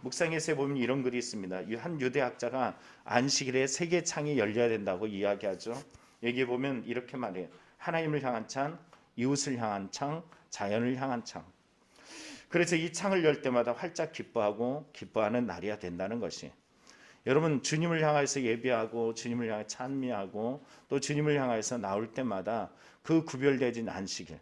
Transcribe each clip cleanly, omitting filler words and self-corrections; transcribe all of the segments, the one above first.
묵상에서 보면 이런 글이 있습니다. 한 유대학자가 안식일에 세계 창이 열려야 된다고 이야기하죠. 여기에 보면 이렇게 말해요. 하나님을 향한 창, 이웃을 향한 창, 자연을 향한 창. 그래서 이 창을 열 때마다 활짝 기뻐하고 기뻐하는 날이야 된다는 것이. 여러분, 주님을 향해서 예배하고 주님을 향해 찬미하고 또 주님을 향해서 나올 때마다 그 구별되진 안식일.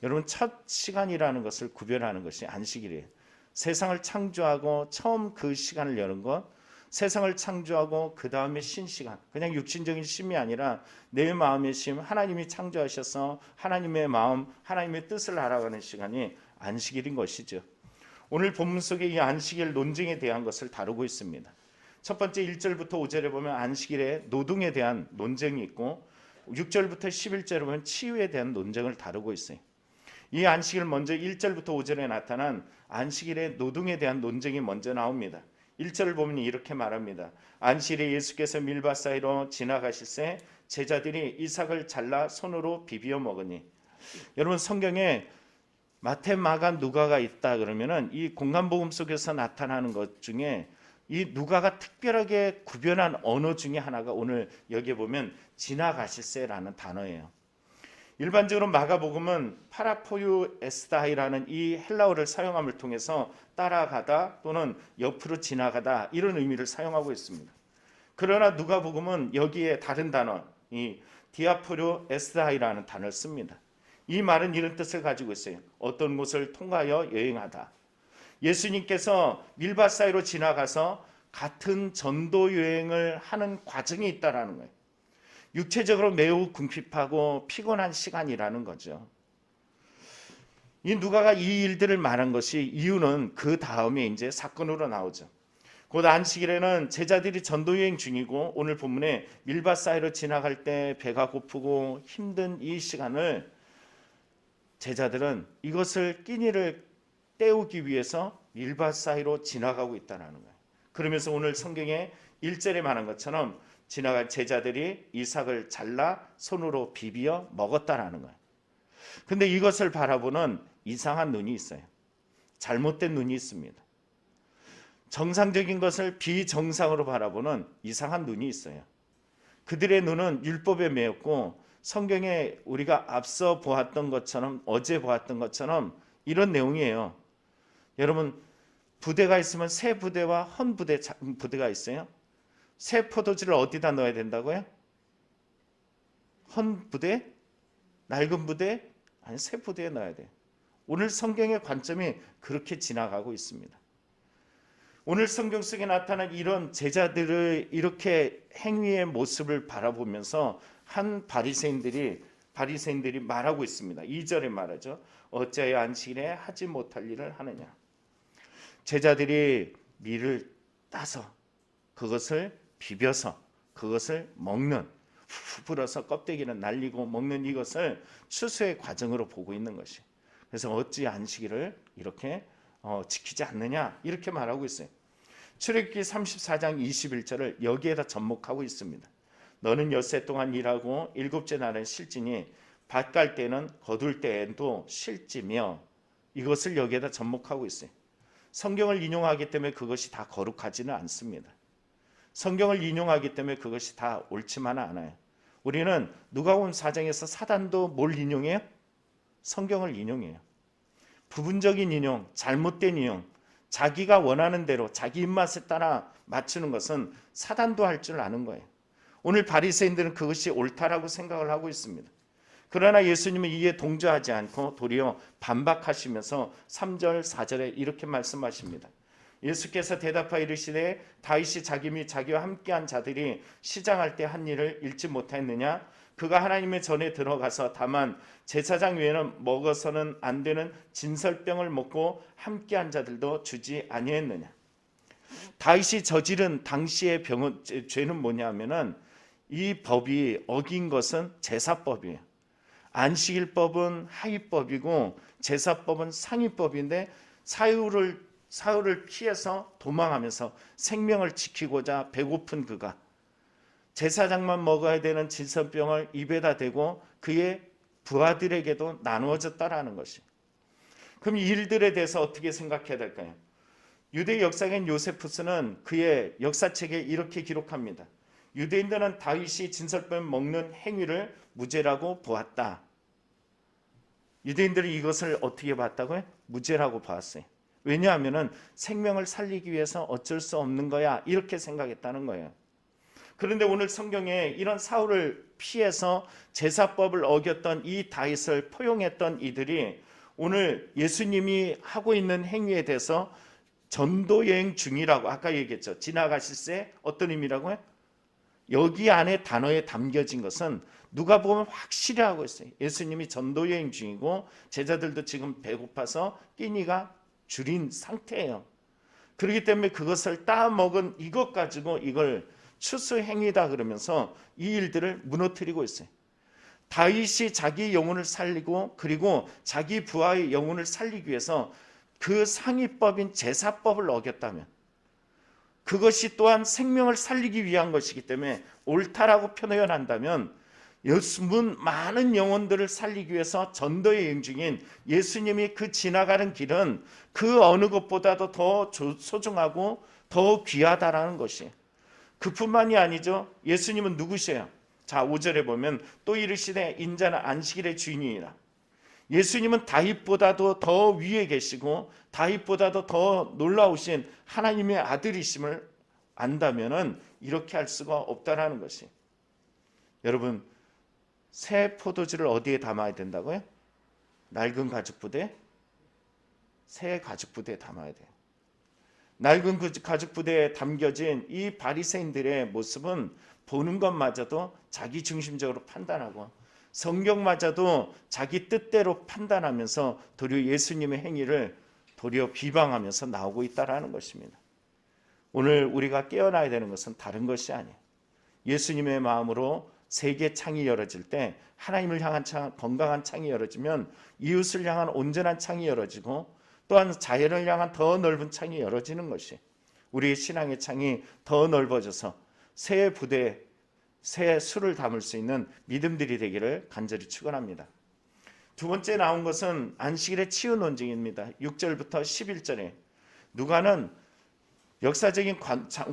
여러분, 첫 시간이라는 것을 구별하는 것이 안식일이에요. 세상을 창조하고 처음 그 시간을 여는 것, 세상을 창조하고 그 다음에 신 시간, 그냥 육신적인 쉼이 아니라 내 마음의 쉼, 하나님이 창조하셔서 하나님의 마음, 하나님의 뜻을 알아가는 시간이 안식일인 것이죠. 오늘 본문 속에 이 안식일 논쟁에 대한 것을 다루고 있습니다. 첫 번째 1절부터 5절에 보면 안식일의 노동에 대한 논쟁이 있고 6절부터 11절에 보면 치유에 대한 논쟁을 다루고 있어요. 이 안식일 먼저 1절부터 5절에 나타난 안식일의 노동에 대한 논쟁이 먼저 나옵니다. 1절을 보면 이렇게 말합니다. 안식일에 예수께서 밀밭 사이로 지나가실새 제자들이 이삭을 잘라 손으로 비비어 먹으니. 여러분, 성경에 마태, 마가, 누가가 있다 그러면은 이 공간복음 속에서 나타나는 것 중에 이 누가가 특별하게 구별한 언어 중에 하나가 오늘 여기에 보면 지나가실새라는 단어예요. 일반적으로 마가복음은 파라포유 에스타이라는 이 헬라어를 사용함을 통해서 따라가다 또는 옆으로 지나가다 이런 의미를 사용하고 있습니다. 그러나 누가복음은 여기에 다른 단어, 이 디아포류 에스타이라는 단어를 씁니다. 이 말은 이런 뜻을 가지고 있어요. 어떤 곳을 통과하여 여행하다. 예수님께서 밀밭 사이로 지나가서 같은 전도 여행을 하는 과정이 있다라는 거예요. 육체적으로 매우 궁핍하고 피곤한 시간이라는 거죠. 이 누가가 이 일들을 말한 것이 이유는 그 다음에 이제 사건으로 나오죠. 곧 안식일에는 제자들이 전도여행 중이고 오늘 본문에 밀밭 사이로 지나갈 때 배가 고프고 힘든 이 시간을 제자들은 이것을 끼니를 때우기 위해서 밀밭 사이로 지나가고 있다는 거예요. 그러면서 오늘 성경에 1절에 말한 것처럼 지나갈 제자들이 이삭을 잘라 손으로 비비어 먹었다라는 거예요. 근데 이것을 바라보는 이상한 눈이 있어요. 잘못된 눈이 있습니다. 정상적인 것을 비정상으로 바라보는 이상한 눈이 있어요. 그들의 눈은 율법에 매였고 성경에 우리가 앞서 보았던 것처럼 어제 보았던 것처럼 이런 내용이에요. 여러분, 부대가 있으면 새 부대와 헌 부대가 있어요. 새 포도주를 어디다 넣어야 된다고요? 헌 부대? 낡은 부대? 아니, 새 부대에 넣어야 돼요. 오늘 성경의 관점이 그렇게 지나가고 있습니다. 오늘 성경 속에 나타난 이런 제자들의 이렇게 행위의 모습을 바라보면서 한 바리새인들이 말하고 있습니다. 2절에 말하죠. 어찌하여 안식일에 하지 못할 일을 하느냐. 제자들이 밀을 따서 그것을 비벼서 그것을 먹는, 후 불어서 껍데기는 날리고 먹는 이것을 추수의 과정으로 보고 있는 것이. 그래서 어찌 안식일을 이렇게 지키지 않느냐 이렇게 말하고 있어요. 출애굽기 34장 21절을 여기에다 접목하고 있습니다. 너는 엿새 동안 일하고 일곱째 날은 쉴지니 밭 갈 때는 거둘 때에도 쉴지며, 이것을 여기에다 접목하고 있어요. 성경을 인용하기 때문에 그것이 다 거룩하지는 않습니다. 성경을 인용하기 때문에 그것이 다 옳지만은 않아요. 우리는 누가복음 4장에서 사단도 뭘 인용해요? 성경을 인용해요. 부분적인 인용, 잘못된 인용, 자기가 원하는 대로 자기 입맛에 따라 맞추는 것은 사단도 할 줄 아는 거예요. 오늘 바리새인들은 그것이 옳다라고 생각을 하고 있습니다. 그러나 예수님은 이에 동조하지 않고 도리어 반박하시면서 3절 4절에 이렇게 말씀하십니다. 예수께서 대답하여 이르시되 다윗이 자기 및 자기와 함께한 자들이 시장할 때 한 일을 잃지 못하였느냐? 그가 하나님의 전에 들어가서 다만 제사장 외에는 먹어서는 안 되는 진설병을 먹고 함께한 자들도 주지 아니했느냐? 다윗이 저지른 당시의 죄는 뭐냐면은 이 법이 어긴 것은 제사법이에요. 안식일법은 하위법이고 제사법은 상위법인데 사울을 피해서 도망하면서 생명을 지키고자 배고픈 그가 제사장만 먹어야 되는 진설병을 입에다 대고 그의 부하들에게도 나누어졌다라는 것이. 그럼 이 일들에 대해서 어떻게 생각해야 될까요? 유대 역사가인 요세푸스는 그의 역사책에 이렇게 기록합니다. 유대인들은 다윗이 진설병 먹는 행위를 무죄라고 보았다. 유대인들이 이것을 어떻게 봤다고요? 무죄라고 봤어요. 왜냐하면 생명을 살리기 위해서 어쩔 수 없는 거야, 이렇게 생각했다는 거예요. 그런데 오늘 성경에 이런 사울을 피해서 제사법을 어겼던 이 다윗을 포용했던 이들이 오늘 예수님이 하고 있는 행위에 대해서 전도여행 중이라고 아까 얘기했죠. 지나가실 때 어떤 의미라고요? 여기 안에 단어에 담겨진 것은 누가 보면 확실히 하고 있어요. 예수님이 전도여행 중이고 제자들도 지금 배고파서 끼니가 줄인 상태예요. 그렇기 때문에 그것을 따먹은 이것 가지고 이걸 추수행위다 그러면서 이 일들을 무너뜨리고 있어요. 다윗이 자기 영혼을 살리고 그리고 자기 부하의 영혼을 살리기 위해서 그 상위법인 제사법을 어겼다면 그것이 또한 생명을 살리기 위한 것이기 때문에 옳다라고 표현한다면 많은 영혼들을 살리기 위해서 전도의 여행 중인 예수님이 그 지나가는 길은 그 어느 것보다도 더 소중하고 더 귀하다라는 것이, 그뿐만이 아니죠. 예수님은 누구세요? 자, 5절에 보면 또 이르시되 인자는 안식일의 주인이라. 예수님은 다윗보다도 더 위에 계시고 다윗보다도 더 놀라우신 하나님의 아들이심을 안다면은 이렇게 할 수가 없다라는 것이. 여러분, 새 포도주를 어디에 담아야 된다고요? 낡은 가죽부대? 새 가죽부대에 담아야 돼요. 낡은 가죽부대에 담겨진 이 바리새인들의 모습은 보는 것마저도 자기 중심적으로 판단하고 성경마저도 자기 뜻대로 판단하면서 도리어 예수님의 행위를 도리어 비방하면서 나오고 있다는 것입니다. 오늘 우리가 깨어나야 되는 것은 다른 것이 아니에요. 예수님의 마음으로 세계 창이 열어질 때 하나님을 향한 건강한 창이 열어지면 이웃을 향한 온전한 창이 열어지고 또한 자연을 향한 더 넓은 창이 열어지는 것이, 우리의 신앙의 창이 더 넓어져서 새 부대, 새 수를 담을 수 있는 믿음들이 되기를 간절히 축원합니다. 두 번째 나온 것은 안식일의 치유 논증입니다. 6절부터 11절에 누가는 역사적인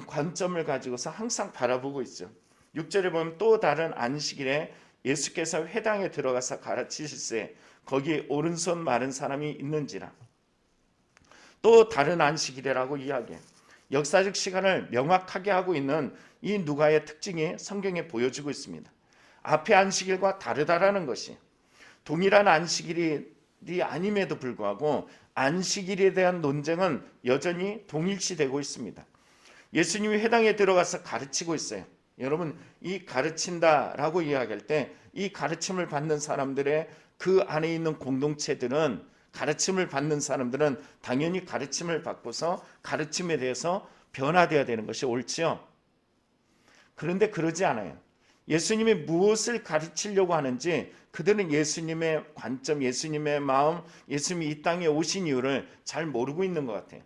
관점을 가지고서 항상 바라보고 있죠. 6절에 보면 또 다른 안식일에 예수께서 회당에 들어가서 가르치실세 거기 오른손 마른 사람이 있는지라. 또 다른 안식일이라고 이야기해요. 역사적 시간을 명확하게 하고 있는 이 누가의 특징이 성경에 보여지고 있습니다. 앞의 안식일과 다르다라는 것이, 동일한 안식일이 아님에도 불구하고 안식일에 대한 논쟁은 여전히 동일시되고 있습니다. 예수님이 회당에 들어가서 가르치고 있어요. 여러분, 이 가르친다라고 이야기할 때 이 가르침을 받는 사람들의 그 안에 있는 공동체들은, 가르침을 받는 사람들은 당연히 가르침을 받고서 가르침에 대해서 변화되어야 되는 것이 옳지요. 그런데 그러지 않아요. 예수님이 무엇을 가르치려고 하는지 그들은 예수님의 관점, 예수님의 마음, 예수님이 이 땅에 오신 이유를 잘 모르고 있는 것 같아요.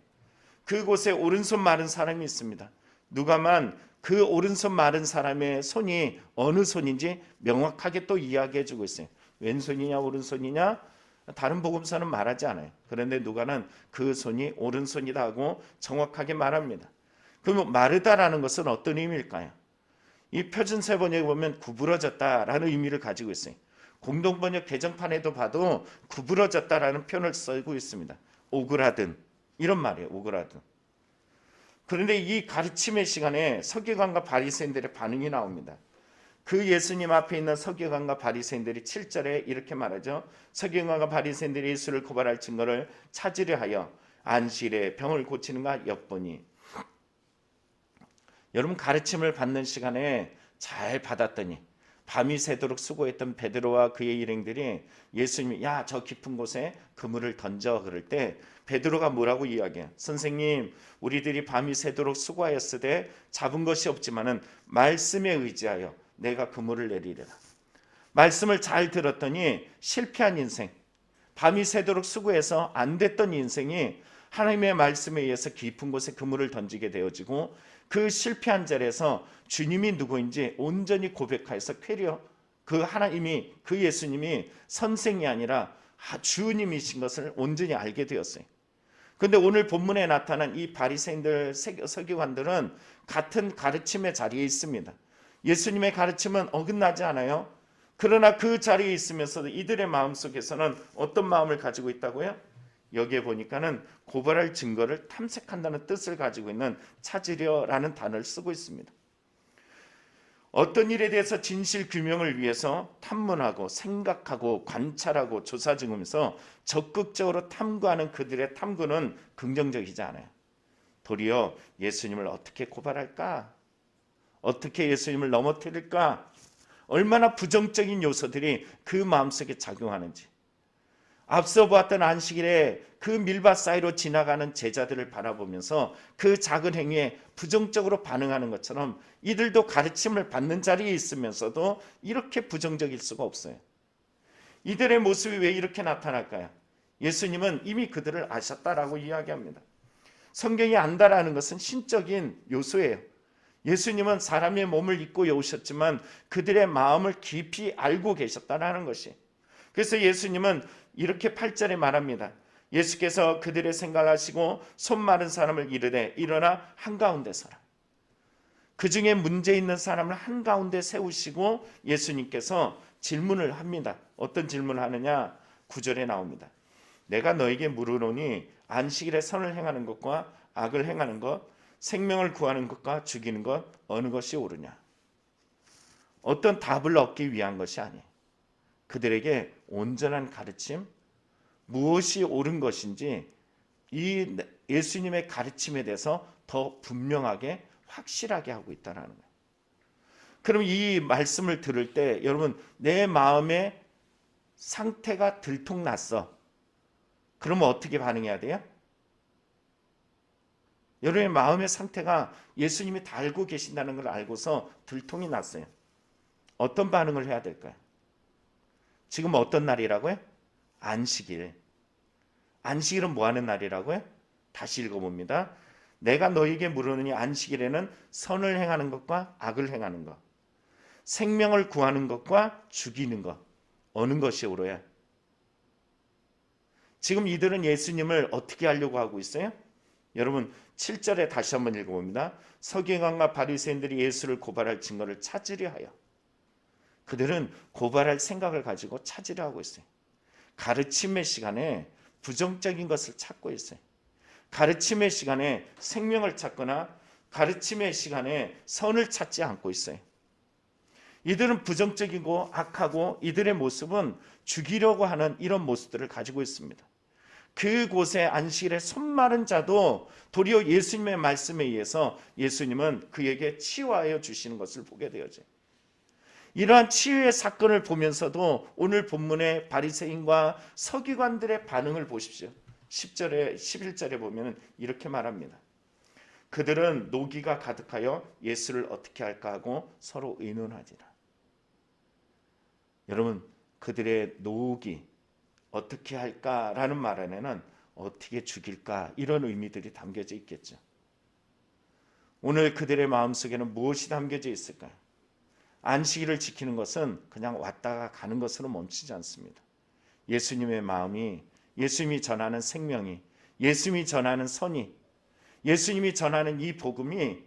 그곳에 오른손 마른 사람이 있습니다. 누가만 그 오른손 마른 사람의 손이 어느 손인지 명확하게 또 이야기해 주고 있어요. 왼손이냐 오른손이냐 다른 복음서는 말하지 않아요. 그런데 누가는 그 손이 오른손이다 하고 정확하게 말합니다. 그럼 마르다라는 것은 어떤 의미일까요? 이 표준세 번역에 보면 구부러졌다라는 의미를 가지고 있어요. 공동번역 개정판에도 봐도 구부러졌다라는 표현을 쓰고 있습니다. 오그라든, 이런 말이에요. 오그라든. 그런데 이 가르침의 시간에 서기관과 바리새인들의 반응이 나옵니다. 그 예수님 앞에 있는 서기관과 바리새인들이 7절에 이렇게 말하죠. 서기관과 바리새인들이 예수를 고발할 증거를 찾으려 하여 안식일에 병을 고치는가 엿보니. 여러분, 가르침을 받는 시간에 잘 받았더니 밤이 새도록 수고했던 베드로와 그의 일행들이 예수님이 야, 저 깊은 곳에 그물을 던져 그럴 때 베드로가 뭐라고 이야기해요? 선생님, 우리들이 밤이 새도록 수고하였으되 잡은 것이 없지만은 말씀에 의지하여 내가 그물을 내리리라. 말씀을 잘 들었더니 실패한 인생, 밤이 새도록 수고해서 안 됐던 인생이 하나님의 말씀에 의해서 깊은 곳에 그물을 던지게 되어지고 그 실패한 자리에서 주님이 누구인지 온전히 고백하여서 쾌려 그 하나님이, 그 예수님이 선생이 아니라 주님이신 것을 온전히 알게 되었어요. 근데 오늘 본문에 나타난 이 바리새인들 서기관들은 같은 가르침의 자리에 있습니다. 예수님의 가르침은 어긋나지 않아요. 그러나 그 자리에 있으면서도 이들의 마음속에서는 어떤 마음을 가지고 있다고요? 여기에 보니까는 고발할 증거를 탐색한다는 뜻을 가지고 있는 찾으려라는 단어를 쓰고 있습니다. 어떤 일에 대해서 진실 규명을 위해서 탐문하고 생각하고 관찰하고 조사 중이면서 적극적으로 탐구하는 그들의 탐구는 긍정적이지 않아요. 도리어 예수님을 어떻게 고발할까? 어떻게 예수님을 넘어뜨릴까? 얼마나 부정적인 요소들이 그 마음속에 작용하는지. 앞서 보았던 안식일에 그 밀밭 사이로 지나가는 제자들을 바라보면서 그 작은 행위에 부정적으로 반응하는 것처럼 이들도 가르침을 받는 자리에 있으면서도 이렇게 부정적일 수가 없어요. 이들의 모습이 왜 이렇게 나타날까요? 예수님은 이미 그들을 아셨다라고 이야기합니다. 성경이 안다라는 것은 신적인 요소예요. 예수님은 사람의 몸을 입고 오셨지만 그들의 마음을 깊이 알고 계셨다라는 것이. 그래서 예수님은 이렇게 8절에 말합니다. 예수께서 그들의 생각을 하시고 손 마른 사람을 이르되 일어나 한가운데 서라. 그 중에 문제 있는 사람을 한가운데 세우시고 예수님께서 질문을 합니다. 어떤 질문을 하느냐? 9절에 나옵니다. 내가 너에게 물으노니 안식일에 선을 행하는 것과 악을 행하는 것, 생명을 구하는 것과 죽이는 것 어느 것이 옳으냐? 어떤 답을 얻기 위한 것이 아니에요. 그들에게 온전한 가르침, 무엇이 옳은 것인지 이 예수님의 가르침에 대해서 더 분명하게 확실하게 하고 있다는 거예요. 그럼 이 말씀을 들을 때 여러분 내 마음의 상태가 들통났어. 그러면 어떻게 반응해야 돼요? 여러분의 마음의 상태가 예수님이 다 알고 계신다는 걸 알고서 들통이 났어요. 어떤 반응을 해야 될까요? 지금 어떤 날이라고요? 안식일. 안식일은 뭐 하는 날이라고요? 다시 읽어봅니다. 내가 너에게 물으느니 안식일에는 선을 행하는 것과 악을 행하는 것, 생명을 구하는 것과 죽이는 것 어느 것이 옳아요? 지금 이들은 예수님을 어떻게 하려고 하고 있어요? 여러분 7절에 다시 한번 읽어봅니다. 서기관과 바리새인들이 예수를 고발할 증거를 찾으려 하여. 그들은 고발할 생각을 가지고 찾으려 하고 있어요. 가르침의 시간에 부정적인 것을 찾고 있어요. 가르침의 시간에 생명을 찾거나 가르침의 시간에 선을 찾지 않고 있어요. 이들은 부정적이고 악하고 이들의 모습은 죽이려고 하는 이런 모습들을 가지고 있습니다. 그곳에 안식일에 손 마른 자도 도리어 예수님의 말씀에 의해서 예수님은 그에게 치유하여 주시는 것을 보게 되어져요. 이러한 치유의 사건을 보면서도 오늘 본문의 바리새인과 서기관들의 반응을 보십시오. 10절에 11절에 보면 이렇게 말합니다. 그들은 노기가 가득하여 예수를 어떻게 할까 하고 서로 의논하지라. 여러분 그들의 노기 어떻게 할까라는 말 안에는 어떻게 죽일까 이런 의미들이 담겨져 있겠죠. 오늘 그들의 마음속에는 무엇이 담겨져 있을까요? 안식일을 지키는 것은 그냥 왔다가 가는 것으로 멈추지 않습니다. 예수님의 마음이, 예수님이 전하는 생명이, 예수님이 전하는 선이, 예수님이 전하는 이 복음이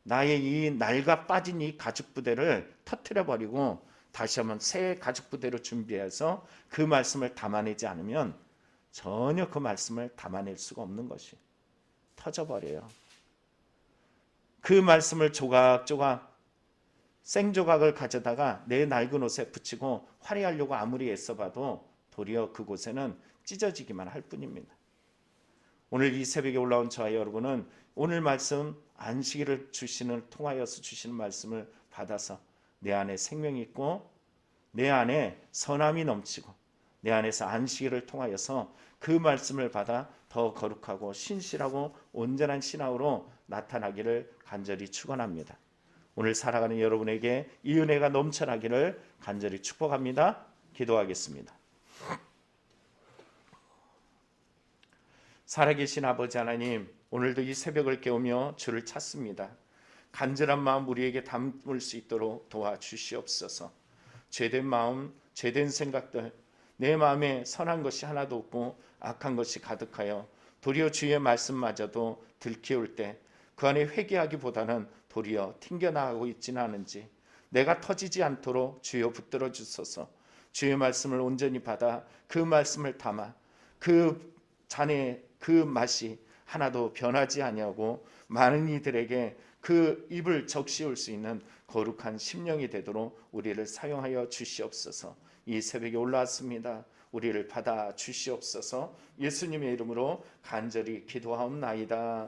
나의 이 낡아 빠진 이 가죽 부대를 터뜨려 버리고 다시 한번 새 가죽 부대로 준비해서 그 말씀을 담아내지 않으면 전혀 그 말씀을 담아낼 수가 없는 것이 터져버려요. 그 말씀을 조각조각 생조각을 가져다가 내 낡은 옷에 붙이고 화려하려고 아무리 애써봐도 도리어 그곳에는 찢어지기만 할 뿐입니다. 오늘 이 새벽에 올라온 저와 여러분은 오늘 말씀 안식일을 통하여서 주시는 말씀을 받아서 내 안에 생명이 있고 내 안에 선함이 넘치고 내 안에서 안식일을 통하여서 그 말씀을 받아 더 거룩하고 신실하고 온전한 신앙으로 나타나기를 간절히 축원합니다. 오늘 살아가는 여러분에게 이 은혜가 넘쳐나기를 간절히 축복합니다. 기도하겠습니다. 살아계신 아버지 하나님, 오늘도 이 새벽을 깨우며 주를 찾습니다. 간절한 마음 우리에게 담을 수 있도록 도와주시옵소서. 죄된 마음, 죄된 생각들, 내 마음에 선한 것이 하나도 없고 악한 것이 가득하여 도리어 주의 말씀마저도 들키울 때 그 안에 회개하기보다는 도리어 튕겨나가고 있지는 않은지 내가 터지지 않도록 주여 붙들어 주소서. 주의 말씀을 온전히 받아 그 말씀을 담아 그 잔의 그 맛이 하나도 변하지 아니하고 많은 이들에게 그 입을 적시울 수 있는 거룩한 심령이 되도록 우리를 사용하여 주시옵소서. 이 새벽에 올라왔습니다. 우리를 받아 주시옵소서. 예수님의 이름으로 간절히 기도하옵나이다.